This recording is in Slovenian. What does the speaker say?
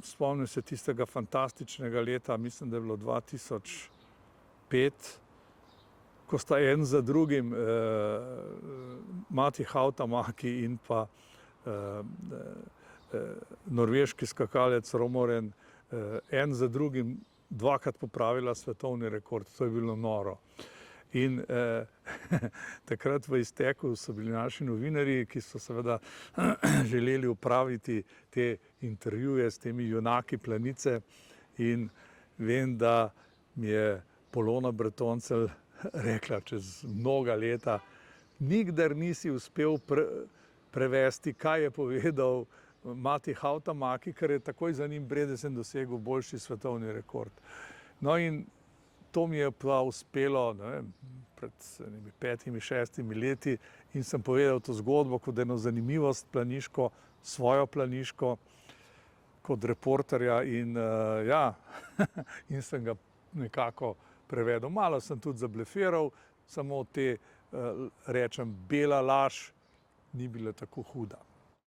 spomnim se tistega fantastičnega leta, mislim, da je bilo 2005, ko sta en za drugim Mati Hautamäki in pa norveški skakalec Romoren en za drugim dvakrat popravila svetovni rekord. To je bilo noro. In takrat v izteku so bili naši novinarji, ki so seveda želeli opraviti te intervjuje s temi junaki planice, in vem, da mi je Polona Bretoncelj rekla čez mnoga leta: nikdar nisi uspel prevesti, kaj je povedal Mati Hautamäki, ker je takoj za njim Bredesen dosegel boljši svetovni rekord. No, in to mi je pa uspelo, ne vem, pred 5-6 leti, in sem povedal to zgodbo kot eno zanimivost planiško, svojo planiško, kot reporterja, in ja, in sem ga nekako prevedel. Malo sem tudi zablefiral, samo te, rečem, bela laž ni bila tako huda.